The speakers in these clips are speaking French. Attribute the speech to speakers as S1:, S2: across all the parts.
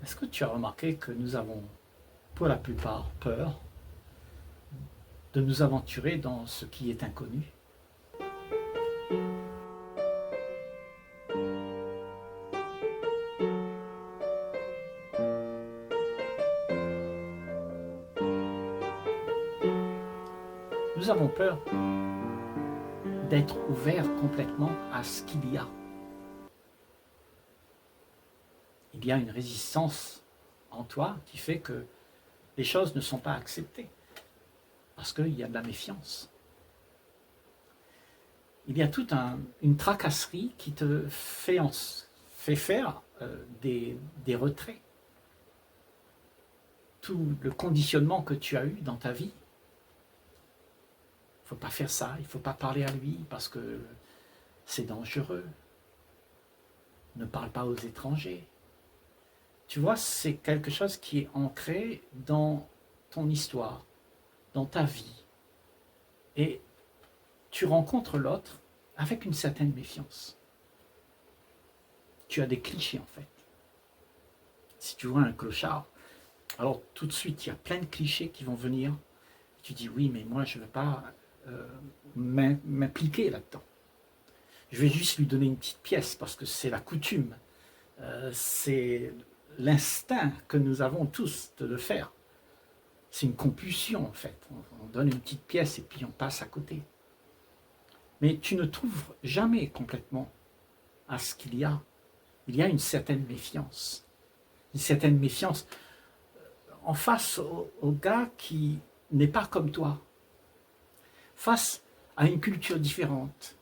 S1: Est-ce que tu as remarqué que nous avons, pour la plupart, peur de nous aventurer dans ce qui est inconnu? Nous avons peur d'être ouverts complètement à ce qu'il y a. Il y a une résistance en toi qui fait que les choses ne sont pas acceptées, parce qu'il y a de la méfiance. Il y a toute une tracasserie qui te fait faire des retraits. Tout le conditionnement que tu as eu dans ta vie, il ne faut pas faire ça, il ne faut pas parler à lui parce que c'est dangereux. Ne parle pas aux étrangers. Tu vois, c'est quelque chose qui est ancré dans ton histoire, dans ta vie. Et tu rencontres l'autre avec une certaine méfiance. Tu as des clichés en fait. Si tu vois un clochard, alors tout de suite, il y a plein de clichés qui vont venir. Tu dis oui, mais moi je ne veux pas m'impliquer là-dedans. Je vais juste lui donner une petite pièce parce que c'est la coutume. C'est l'instinct que nous avons tous de le faire. C'est une compulsion en fait. On donne une petite pièce et puis on passe à côté. Mais tu ne trouves jamais complètement à ce qu'il y a. Il y a une certaine méfiance. Une certaine méfiance en face au gars qui n'est pas comme toi. Face à une culture différente.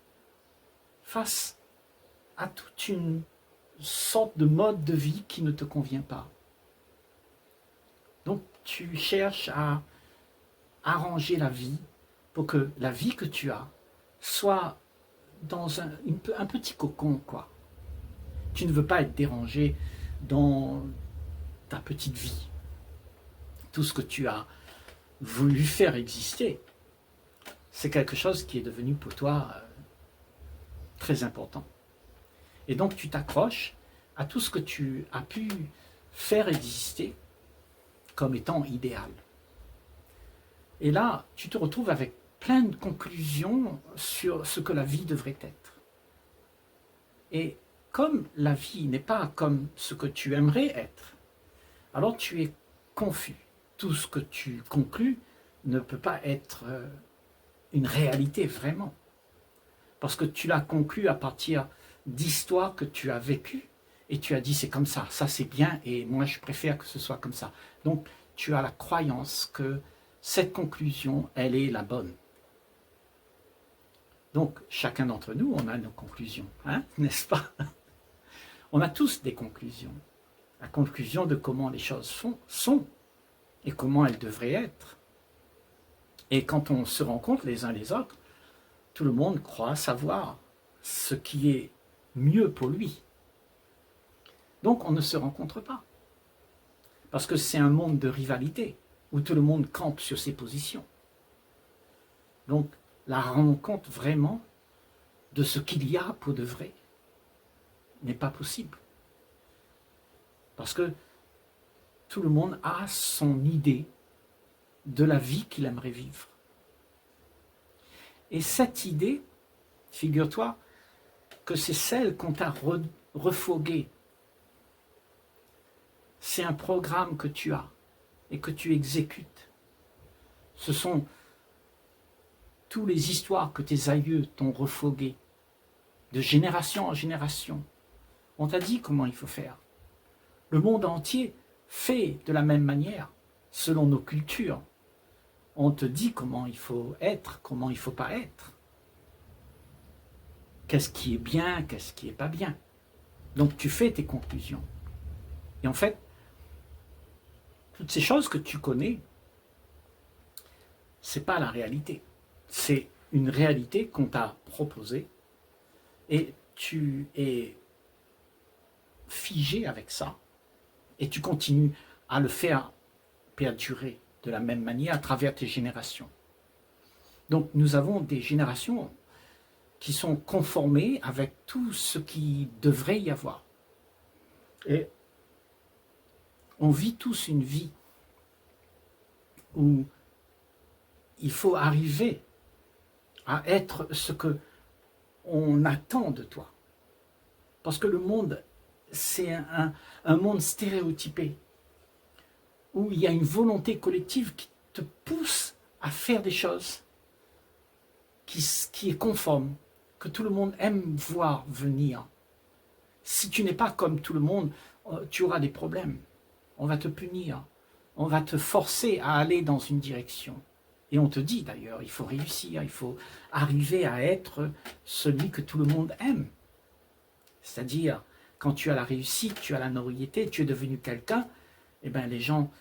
S1: Face à toute une sorte de mode de vie qui ne te convient pas. Donc tu cherches à arranger la vie pour que la vie que tu as soit dans un petit cocon, quoi. Tu ne veux pas être dérangé dans ta petite vie. Tout ce que tu as voulu faire exister, c'est quelque chose qui est devenu pour toi très important. Et donc tu t'accroches à tout ce que tu as pu faire exister comme étant idéal. Et là, tu te retrouves avec plein de conclusions sur ce que la vie devrait être. Et comme la vie n'est pas comme ce que tu aimerais être, alors tu es confus. Tout ce que tu conclus ne peut pas être une réalité vraiment. Parce que tu l'as conclu à partir d'histoires que tu as vécues et tu as dit c'est comme ça c'est bien et moi je préfère que ce soit comme ça. Donc tu as la croyance que cette conclusion, elle est la bonne. Donc chacun d'entre nous, on a nos conclusions, hein, n'est-ce pas? On a tous des conclusions. La conclusion de comment les choses sont et comment elles devraient être. Et quand on se rencontre les uns les autres, tout le monde croit savoir ce qui est mieux pour lui. Donc on ne se rencontre pas. Parce que c'est un monde de rivalité, où tout le monde campe sur ses positions. Donc la rencontre vraiment de ce qu'il y a pour de vrai n'est pas possible. Parce que tout le monde a son idée de la vie qu'il aimerait vivre. Et cette idée, figure-toi, que c'est celle qu'on t'a refoguée. C'est un programme que tu as et que tu exécutes. Ce sont toutes les histoires que tes aïeux t'ont refoguées, de génération en génération. On t'a dit comment il faut faire. Le monde entier fait de la même manière, selon nos cultures. On te dit comment il faut être, comment il ne faut pas être. Qu'est-ce qui est bien, qu'est-ce qui n'est pas bien. Donc tu fais tes conclusions. Et en fait, toutes ces choses que tu connais, ce n'est pas la réalité. C'est une réalité qu'on t'a proposée et tu es figé avec ça et tu continues à le faire perdurer de la même manière à travers tes générations. Donc nous avons des générations qui sont conformées avec tout ce qui devrait y avoir. Et On vit tous une vie où il faut arriver à être ce que on attend de toi. Parce que le monde, c'est un monde stéréotypé, où il y a une volonté collective qui te pousse à faire des choses qui est conforme, que tout le monde aime voir venir. Si tu n'es pas comme tout le monde, tu auras des problèmes. On va te punir, on va te forcer à aller dans une direction. Et on te dit d'ailleurs, il faut réussir, il faut arriver à être celui que tout le monde aime. C'est-à-dire, quand tu as la réussite, tu as la notoriété, tu es devenu quelqu'un, eh bien les gens,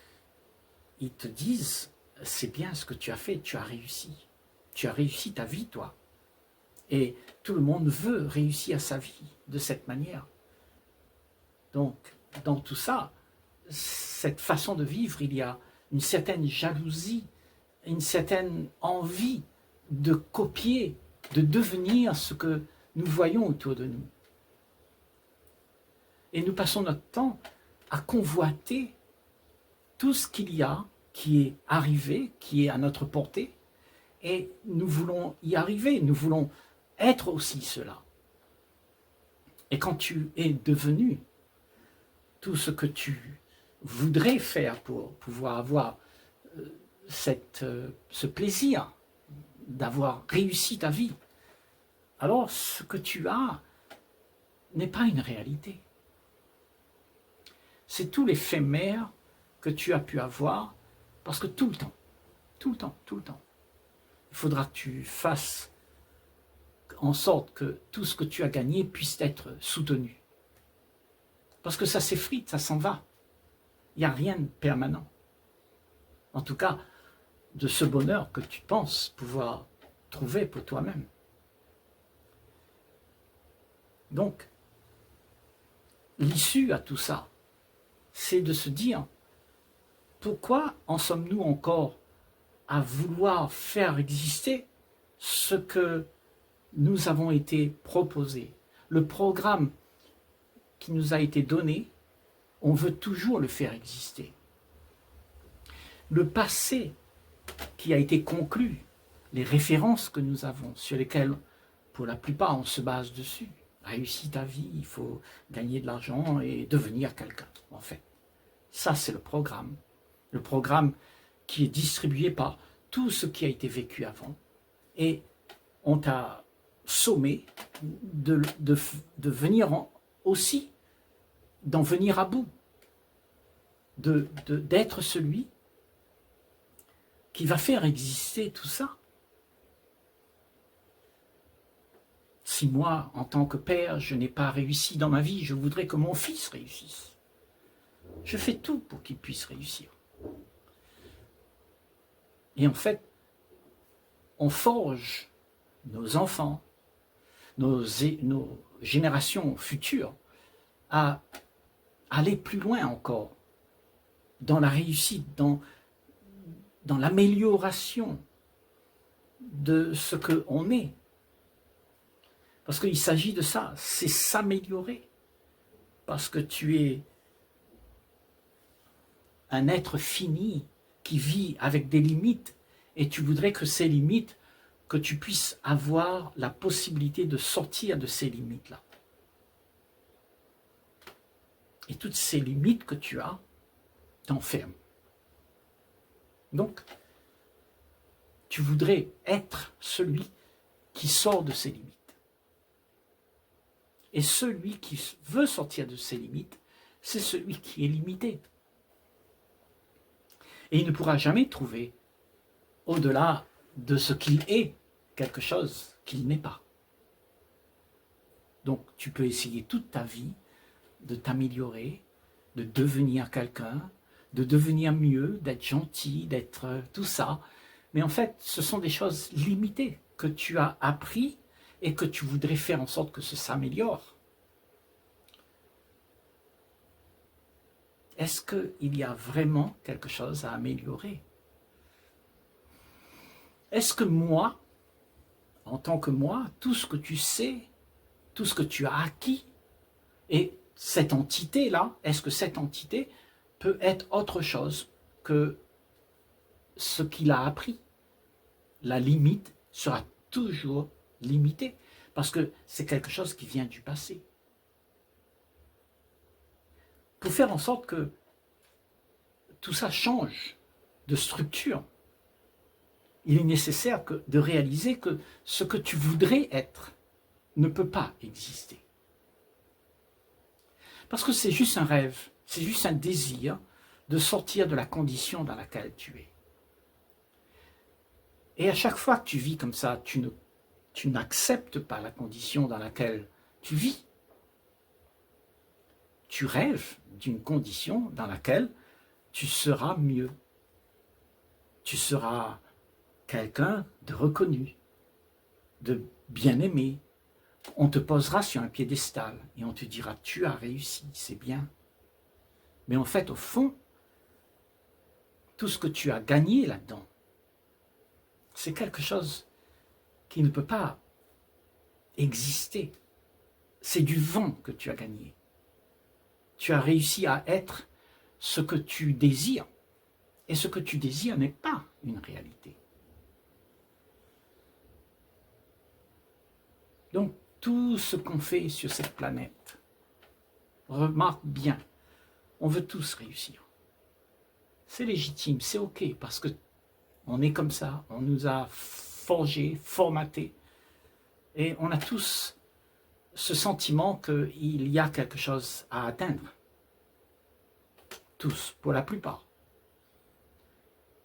S1: ils te disent, c'est bien ce que tu as fait, tu as réussi ta vie, toi. Et tout le monde veut réussir sa vie de cette manière. Donc, dans tout ça, cette façon de vivre, il y a une certaine jalousie, une certaine envie de copier, de devenir ce que nous voyons autour de nous. Et nous passons notre temps à convoiter tout ce qu'il y a, qui est arrivé, qui est à notre portée, et nous voulons y arriver, nous voulons être aussi cela. Et quand tu es devenu tout ce que tu voudrais faire pour pouvoir avoir ce plaisir d'avoir réussi ta vie, alors ce que tu as n'est pas une réalité. C'est tout l'éphémère que tu as pu avoir, parce que tout le temps, il faudra que tu fasses en sorte que tout ce que tu as gagné puisse être soutenu. Parce que ça s'effrite, ça s'en va. Il n'y a rien de permanent. En tout cas, de ce bonheur que tu penses pouvoir trouver pour toi-même. Donc, l'issue à tout ça, c'est de se dire, pourquoi en sommes-nous encore à vouloir faire exister ce que nous avons été proposés? Le programme qui nous a été donné, on veut toujours le faire exister. Le passé qui a été conclu, les références que nous avons, sur lesquelles, pour la plupart, on se base dessus. Réussir ta vie, il faut gagner de l'argent et devenir quelqu'un, en fait. Ça, c'est le programme. Le programme qui est distribué par tout ce qui a été vécu avant. Et on t'a sommé de venir aussi, d'en venir à bout, d'être celui qui va faire exister tout ça. Si moi, en tant que père, je n'ai pas réussi dans ma vie, je voudrais que mon fils réussisse. Je fais tout pour qu'il puisse réussir. Et en fait, on forge nos enfants, nos générations futures, à aller plus loin encore, dans la réussite, dans l'amélioration de ce qu'on est. Parce qu'il s'agit de ça, c'est s'améliorer. Parce que tu es un être fini qui vit avec des limites et tu voudrais que ces limites, que tu puisses avoir la possibilité de sortir de ces limites-là. Et toutes ces limites que tu as t'enferment. Donc, tu voudrais être celui qui sort de ses limites. Et celui qui veut sortir de ses limites, c'est celui qui est limité. Et il ne pourra jamais trouver, au-delà de ce qu'il est, quelque chose qu'il n'est pas. Donc, tu peux essayer toute ta vie de t'améliorer, de devenir quelqu'un, de devenir mieux, d'être gentil, d'être tout ça. Mais en fait, ce sont des choses limitées que tu as appris et que tu voudrais faire en sorte que ça s'améliore. Est-ce qu'il y a vraiment quelque chose à améliorer? Est-ce que moi, en tant que moi, tout ce que tu sais, tout ce que tu as acquis, et cette entité-là, est-ce que cette entité peut être autre chose que ce qu'il a appris. La limite sera toujours limitée, parce que c'est quelque chose qui vient du passé. Pour faire en sorte que tout ça change de structure, il est nécessaire de réaliser que ce que tu voudrais être ne peut pas exister. Parce que c'est juste un rêve, c'est juste un désir de sortir de la condition dans laquelle tu es. Et à chaque fois que tu vis comme ça, tu n'acceptes pas la condition dans laquelle tu vis. Tu rêves d'une condition dans laquelle tu seras mieux. Tu seras quelqu'un de reconnu, de bien-aimé. On te posera sur un piédestal et on te dira « tu as réussi, c'est bien ». Mais en fait, au fond, tout ce que tu as gagné là-dedans, c'est quelque chose qui ne peut pas exister. C'est du vent que tu as gagné. Tu as réussi à être ce que tu désires. Et ce que tu désires n'est pas une réalité. Donc, tout ce qu'on fait sur cette planète, remarque bien, on veut tous réussir. C'est légitime, c'est ok, parce que on est comme ça, on nous a forgés, formatés, et on a tous ce sentiment qu'il y a quelque chose à atteindre. Tous, pour la plupart.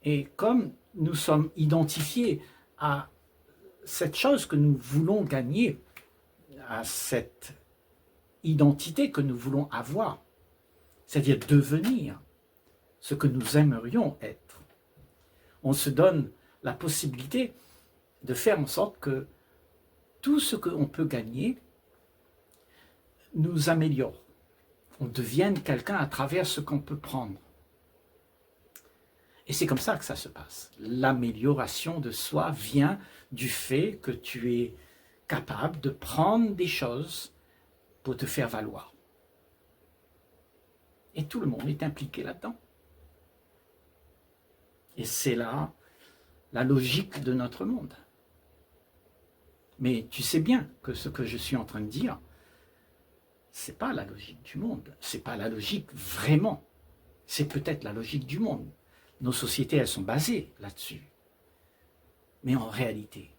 S1: Et comme nous sommes identifiés à cette chose que nous voulons gagner, à cette identité que nous voulons avoir, c'est-à-dire devenir ce que nous aimerions être, on se donne la possibilité de faire en sorte que tout ce qu'on peut gagner nous améliore. On devienne quelqu'un à travers ce qu'on peut prendre. Et c'est comme ça que ça se passe. L'amélioration de soi vient du fait que tu es capable de prendre des choses pour te faire valoir. Et tout le monde est impliqué là-dedans. Et c'est là la logique de notre monde. Mais tu sais bien que ce que je suis en train de dire, c'est pas la logique du monde. C'est pas la logique vraiment. C'est peut-être la logique du monde. Nos sociétés, elles sont basées là-dessus. Mais en réalité,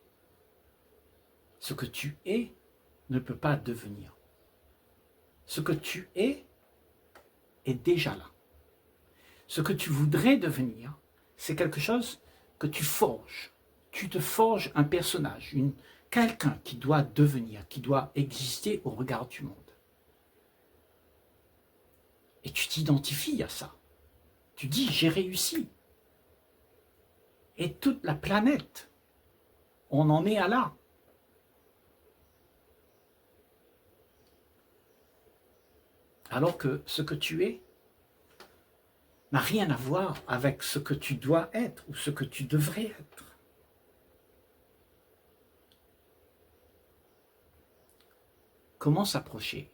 S1: ce que tu es ne peut pas devenir. Ce que tu es déjà là. Ce que tu voudrais devenir, c'est quelque chose que tu forges. Tu te forges un personnage, quelqu'un qui doit devenir, qui doit exister au regard du monde. Et tu t'identifies à ça. Tu dis, j'ai réussi. Et toute la planète, on en est à là. Alors que ce que tu es n'a rien à voir avec ce que tu dois être ou ce que tu devrais être. Comment s'approcher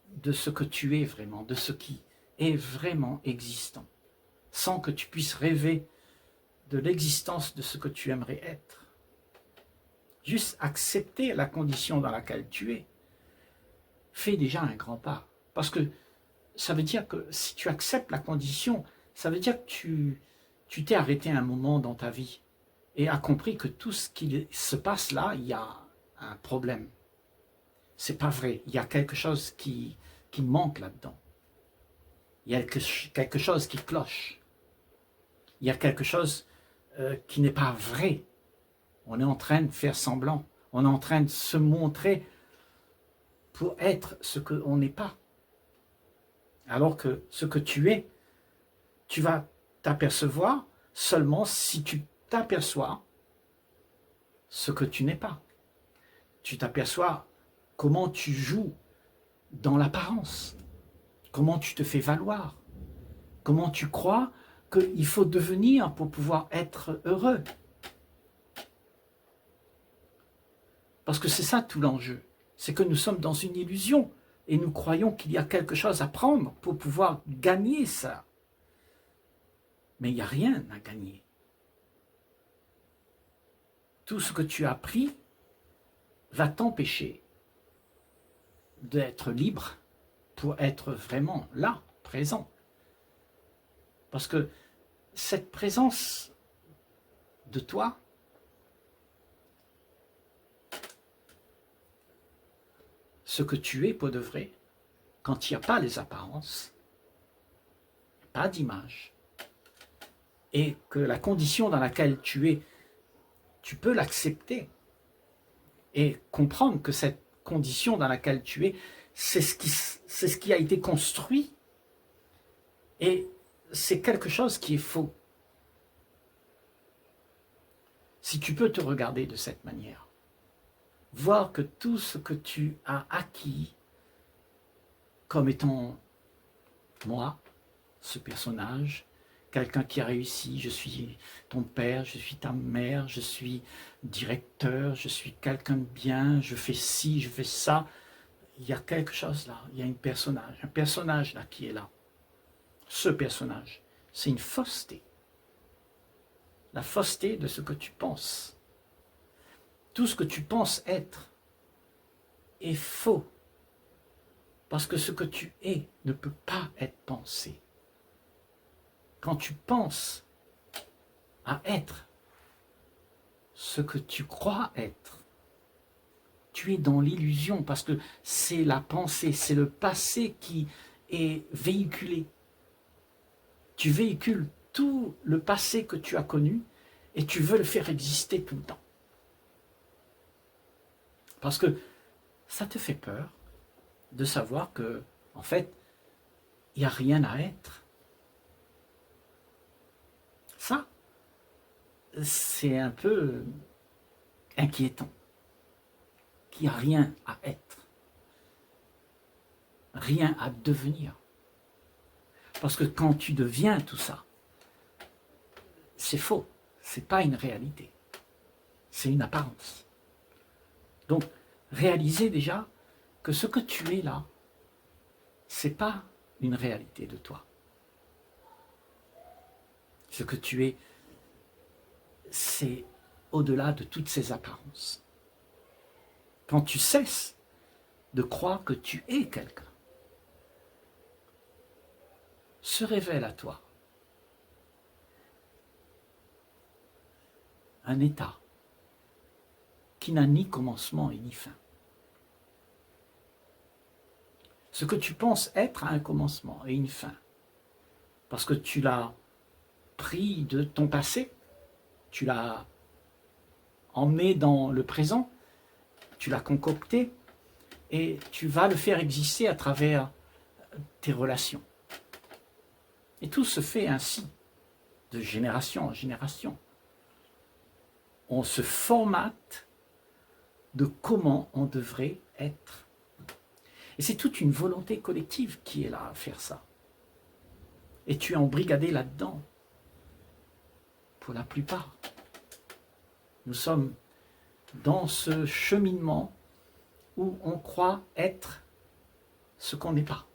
S1: de ce que tu es vraiment, de ce qui est vraiment existant, sans que tu puisses rêver de l'existence de ce que tu aimerais être. Juste accepter la condition dans laquelle tu es fait déjà un grand pas. Parce que ça veut dire que si tu acceptes la condition, ça veut dire que tu t'es arrêté un moment dans ta vie et as compris que tout ce qui se passe là, il y a un problème. C'est pas vrai. Il y a quelque chose qui manque là-dedans. Il y a quelque chose qui cloche. Il y a quelque chose qui n'est pas vrai. On est en train de faire semblant. On est en train de se montrer pour être ce qu'on n'est pas. Alors que ce que tu es, tu vas t'apercevoir seulement si tu t'aperçois ce que tu n'es pas. Tu t'aperçois comment tu joues dans l'apparence, comment tu te fais valoir, comment tu crois qu'il faut devenir pour pouvoir être heureux. Parce que c'est ça tout l'enjeu, c'est que nous sommes dans une illusion Et nous croyons qu'il y a quelque chose à prendre pour pouvoir gagner ça. Mais il n'y a rien à gagner. Tout ce que tu as pris va t'empêcher d'être libre pour être vraiment là, présent. Parce que cette présence de toi, ce que tu es pour de vrai, quand il n'y a pas les apparences, pas d'image, et que la condition dans laquelle tu es, tu peux l'accepter et comprendre que cette condition dans laquelle tu es, c'est ce qui a été construit et c'est quelque chose qui est faux. Si tu peux te regarder de cette manière, voir que tout ce que tu as acquis comme étant moi, ce personnage, quelqu'un qui a réussi, je suis ton père, je suis ta mère, je suis directeur, je suis quelqu'un de bien, je fais ci, je fais ça. Il y a quelque chose là, il y a un personnage là qui est là. Ce personnage, c'est une fausseté. La fausseté de ce que tu penses. Tout ce que tu penses être est faux. Parce que ce que tu es ne peut pas être pensé. Quand tu penses à être ce que tu crois être, tu es dans l'illusion parce que c'est la pensée, c'est le passé qui est véhiculé. Tu véhicules tout le passé que tu as connu et tu veux le faire exister tout le temps. Parce que ça te fait peur de savoir que, en fait, il n'y a rien à être. Ça, c'est un peu inquiétant. Qu'il n'y a rien à être. Rien à devenir. Parce que quand tu deviens tout ça, c'est faux. C'est pas une réalité. C'est une apparence. Donc, réalisez déjà que ce que tu es là, c'est pas une réalité de toi. Ce que tu es, c'est au-delà de toutes ces apparences. Quand tu cesses de croire que tu es quelqu'un, se révèle à toi un état qui n'a ni commencement et ni fin. Ce que tu penses être a un commencement et une fin, parce que tu l'as pris de ton passé, tu l'as emmené dans le présent, tu l'as concocté, et tu vas le faire exister à travers tes relations. Et tout se fait ainsi, de génération en génération. On se formate de comment on devrait être. Et c'est toute une volonté collective qui est là à faire ça. Et tu es embrigadé là-dedans, pour la plupart. Nous sommes dans ce cheminement où on croit être ce qu'on n'est pas.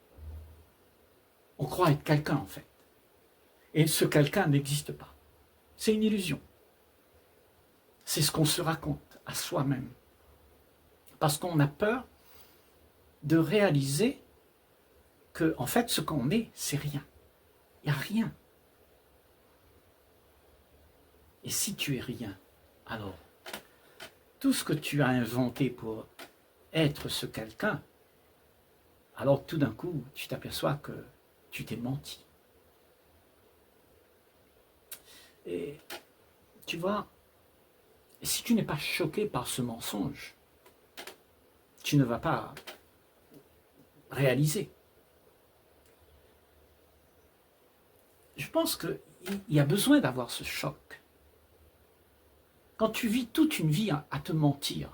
S1: On croit être quelqu'un en fait. Et ce quelqu'un n'existe pas. C'est une illusion. C'est ce qu'on se raconte à soi-même. Parce qu'on a peur de réaliser que, en fait, ce qu'on est, c'est rien. Il n'y a rien. Et si tu es rien, alors, tout ce que tu as inventé pour être ce quelqu'un, alors tout d'un coup, tu t'aperçois que tu t'es menti. Et tu vois, si tu n'es pas choqué par ce mensonge, tu ne vas pas réaliser. Je pense qu'il y a besoin d'avoir ce choc. Quand tu vis toute une vie à te mentir,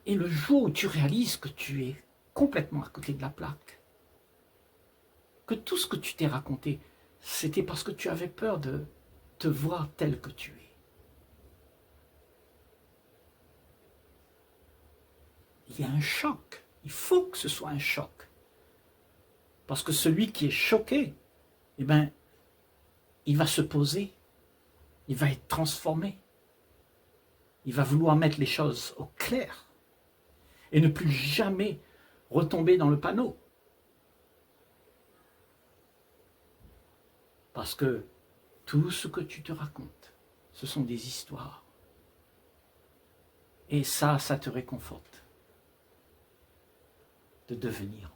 S1: et le jour où tu réalises que tu es complètement à côté de la plaque, que tout ce que tu t'es raconté, c'était parce que tu avais peur de te voir tel que tu es. Il y a un choc Il faut que ce soit un choc. Parce que celui qui est choqué, eh bien, il va se poser, il va être transformé, il va vouloir mettre les choses au clair et ne plus jamais retomber dans le panneau. Parce que tout ce que tu te racontes, ce sont des histoires. Et ça te réconforte de devenir.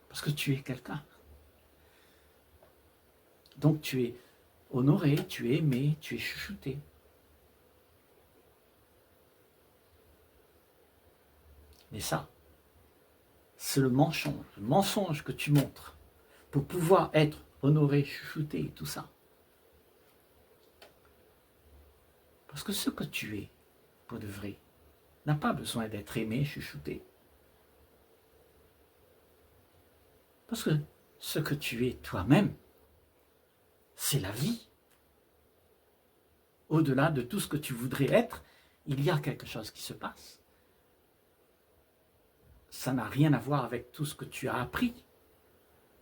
S1: Parce que tu es quelqu'un. Donc tu es honoré, tu es aimé, tu es chouchouté. Mais ça, c'est le mensonge que tu montres pour pouvoir être honoré, chouchouté et tout ça. Parce que ce que tu es, pour de vrai, n'a pas besoin d'être aimé, chouchouté. Parce que ce que tu es toi-même, c'est la vie. Au-delà de tout ce que tu voudrais être, il y a quelque chose qui se passe. Ça n'a rien à voir avec tout ce que tu as appris,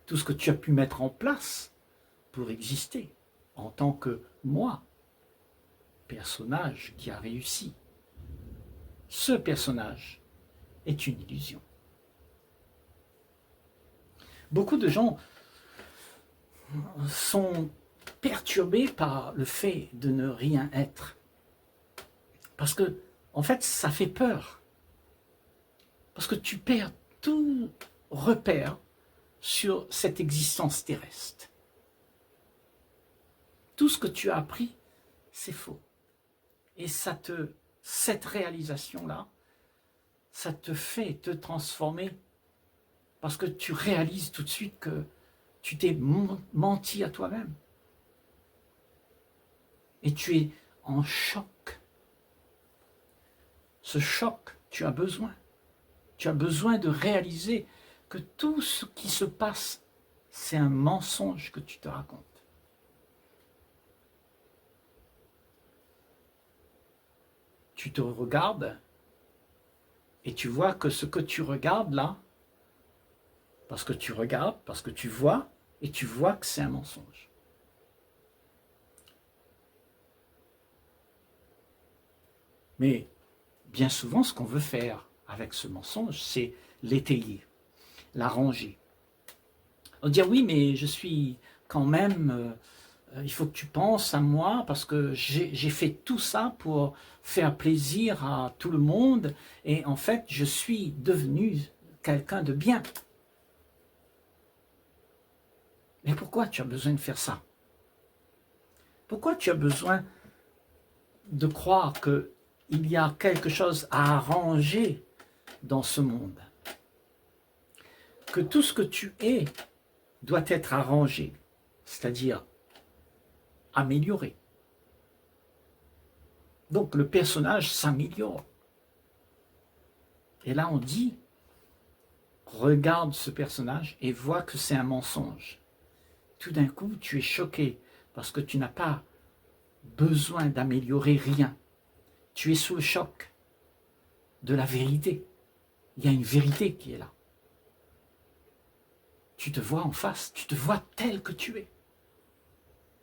S1: tout ce que tu as pu mettre en place pour exister en tant que moi, personnage qui a réussi. Ce personnage est une illusion. Beaucoup de gens sont perturbés par le fait de ne rien être. Parce que, en fait, ça fait peur. Parce que tu perds tout repère sur cette existence terrestre. Tout ce que tu as appris, c'est faux. Et cette réalisation-là, ça te fait te transformer parce que tu réalises tout de suite que tu t'es menti à toi-même. Et tu es en choc. Ce choc, tu as besoin. Tu as besoin de réaliser que tout ce qui se passe, c'est un mensonge que tu te racontes. Tu te regardes et tu vois que ce que tu regardes là, parce que tu regardes, parce que tu vois, et tu vois que c'est un mensonge. Mais bien souvent, ce qu'on veut faire avec ce mensonge, c'est l'étayer, l'arranger. On dit oui, mais je suis quand même, il faut que tu penses à moi parce que j'ai fait tout ça pour faire plaisir à tout le monde et en fait, je suis devenu quelqu'un de bien. Mais pourquoi tu as besoin de faire ça? Pourquoi tu as besoin de croire qu'il y a quelque chose à arranger dans ce monde? Que tout ce que tu es doit être arrangé, c'est-à-dire amélioré. Donc le personnage s'améliore. Et là on dit, regarde ce personnage et vois que c'est un mensonge. Tout d'un coup, tu es choqué parce que tu n'as pas besoin d'améliorer rien. Tu es sous le choc de la vérité. Il y a une vérité qui est là. Tu te vois en face, tu te vois tel que tu es.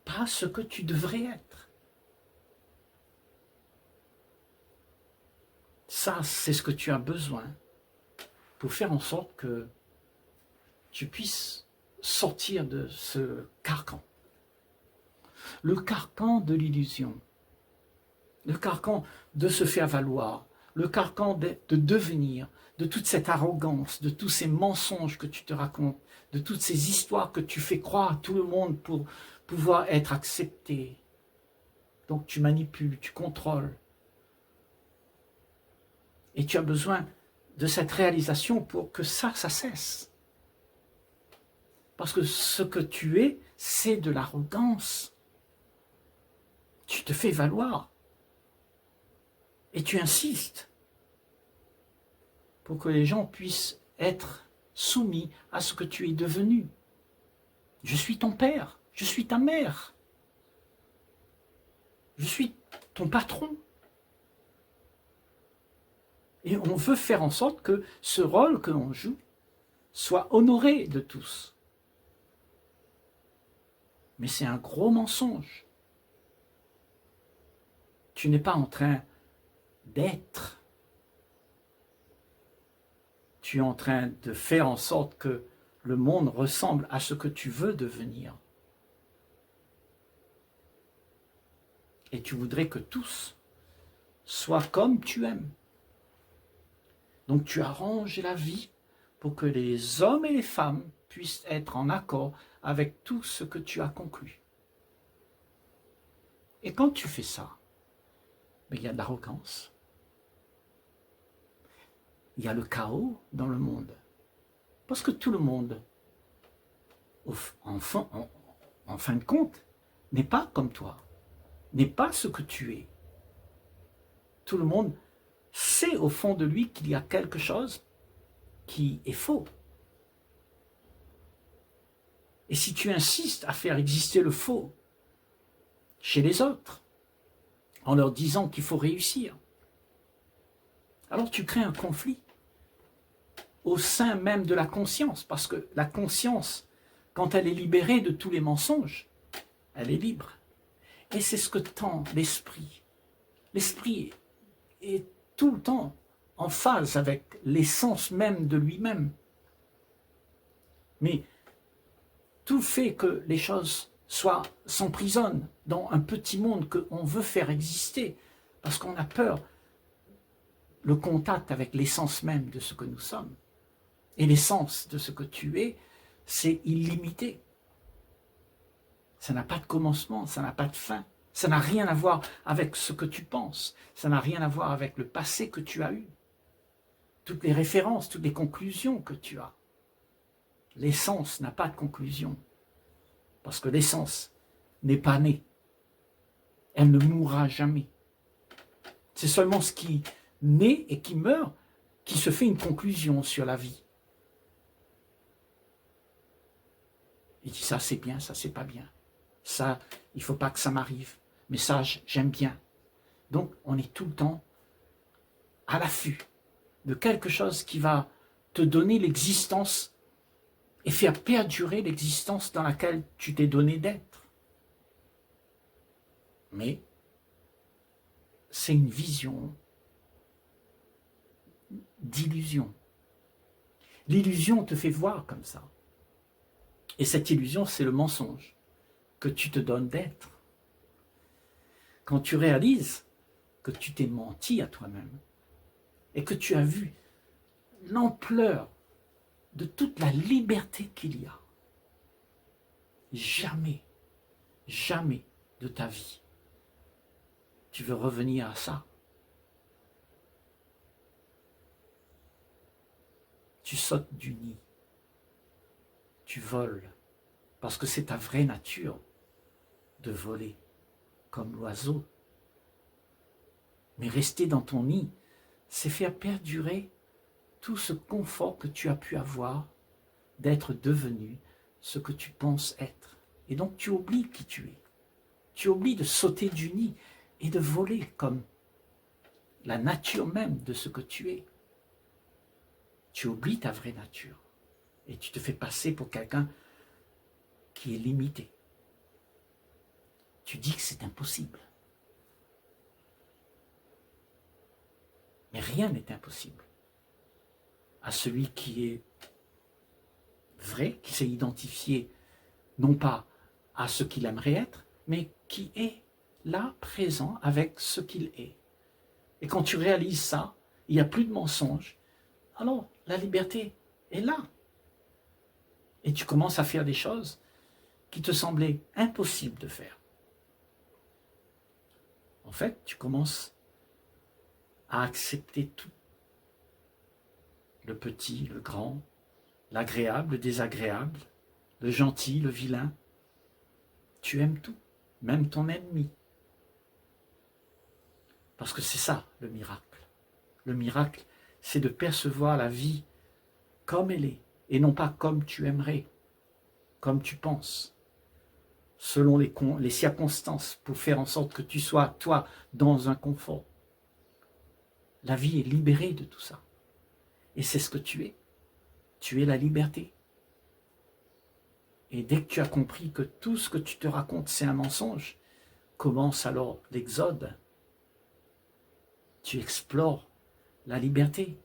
S1: Pas ce que tu devrais être. Ça, c'est ce que tu as besoin pour faire en sorte que tu puisses sortir de ce carcan. Le carcan de l'illusion, le carcan de se faire valoir, le carcan de devenir, de toute cette arrogance, de tous ces mensonges que tu te racontes, de toutes ces histoires que tu fais croire à tout le monde pour pouvoir être accepté. Donc tu manipules, tu contrôles. Et tu as besoin de cette réalisation pour que ça cesse. Parce que ce que tu es, c'est de l'arrogance. Tu te fais valoir. Et tu insistes pour que les gens puissent être soumis à ce que tu es devenu. Je suis ton père, je suis ta mère. Je suis ton patron. Et on veut faire en sorte que ce rôle que l'on joue soit honoré de tous. Mais c'est un gros mensonge. Tu n'es pas en train d'être. Tu es en train de faire en sorte que le monde ressemble à ce que tu veux devenir. Et tu voudrais que tous soient comme tu aimes. Donc tu arranges la vie pour que les hommes et les femmes puissent être en accord avec tout ce que tu as conclu. Et quand tu fais ça, il y a de l'arrogance. Il y a le chaos dans le monde. Parce que tout le monde, en fin de compte, n'est pas comme toi, n'est pas ce que tu es. Tout le monde sait au fond de lui qu'il y a quelque chose qui est faux. Et si tu insistes à faire exister le faux chez les autres, en leur disant qu'il faut réussir, alors tu crées un conflit au sein même de la conscience, parce que la conscience, quand elle est libérée de tous les mensonges, elle est libre. Et c'est ce que tend l'esprit. L'esprit est tout le temps en phase avec l'essence même de lui-même. Mais tout fait que les choses s'emprisonnent dans un petit monde qu'on veut faire exister, parce qu'on a peur, le contact avec l'essence même de ce que nous sommes. Et l'essence de ce que tu es, c'est illimité. Ça n'a pas de commencement, ça n'a pas de fin. Ça n'a rien à voir avec ce que tu penses. Ça n'a rien à voir avec le passé que tu as eu. Toutes les références, toutes les conclusions que tu as. L'essence n'a pas de conclusion. Parce que l'essence n'est pas née. Elle ne mourra jamais. C'est seulement ce qui naît et qui meurt qui se fait une conclusion sur la vie. Il dit ça c'est bien, ça c'est pas bien. Ça, il ne faut pas que ça m'arrive. Mais ça, j'aime bien. Donc, on est tout le temps à l'affût de quelque chose qui va te donner l'existence et faire perdurer l'existence dans laquelle tu t'es donné d'être. Mais c'est une vision d'illusion. L'illusion te fait voir comme ça. Et cette illusion, c'est le mensonge que tu te donnes d'être. Quand tu réalises que tu t'es menti à toi-même et que tu as vu l'ampleur de toute la liberté qu'il y a, jamais, jamais de ta vie, tu veux revenir à ça. Tu sautes du nid, tu voles, parce que c'est ta vraie nature de voler, comme l'oiseau. Mais rester dans ton nid, c'est faire perdurer tout ce confort que tu as pu avoir d'être devenu ce que tu penses être. Et donc tu oublies qui tu es. Tu oublies de sauter du nid et de voler comme la nature même de ce que tu es. Tu oublies ta vraie nature et tu te fais passer pour quelqu'un qui est limité. Tu dis que c'est impossible. Mais rien n'est impossible à celui qui est vrai, qui s'est identifié non pas à ce qu'il aimerait être, mais qui est là, présent avec ce qu'il est. Et quand tu réalises ça, il n'y a plus de mensonges, alors la liberté est là. Et tu commences à faire des choses qui te semblaient impossibles de faire. En fait, tu commences à accepter tout. Le petit, le grand, l'agréable, le désagréable, le gentil, le vilain. Tu aimes tout, même ton ennemi. Parce que c'est ça, le miracle. Le miracle, c'est de percevoir la vie comme elle est, et non pas comme tu aimerais, comme tu penses, selon les circonstances, pour faire en sorte que tu sois, toi, dans un confort. La vie est libérée de tout ça. Et c'est ce que tu es. Tu es la liberté. Et dès que tu as compris que tout ce que tu te racontes, c'est un mensonge, commence alors l'exode. Tu explores la liberté.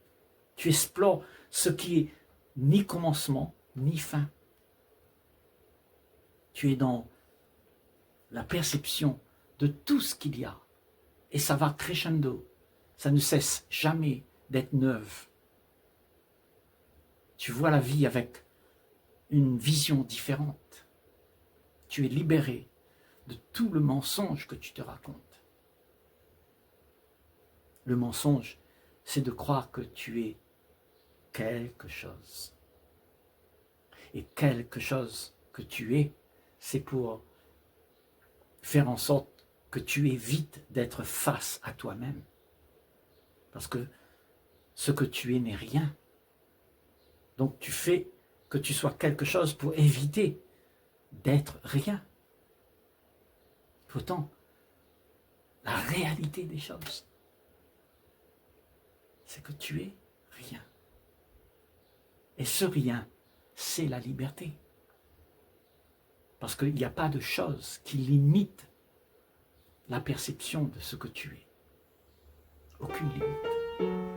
S1: Tu explores ce qui est ni commencement, ni fin. Tu es dans la perception de tout ce qu'il y a. Et ça va crescendo. Ça ne cesse jamais d'être neuf. Tu vois la vie avec une vision différente. Tu es libéré de tout le mensonge que tu te racontes. Le mensonge, c'est de croire que tu es quelque chose. Et quelque chose que tu es, c'est pour faire en sorte que tu évites d'être face à toi-même. Parce que ce que tu es n'est rien. Donc tu fais que tu sois quelque chose pour éviter d'être rien. Pourtant, la réalité des choses, c'est que tu es rien. Et ce rien, c'est la liberté. Parce qu'il n'y a pas de chose qui limite la perception de ce que tu es. Aucune limite.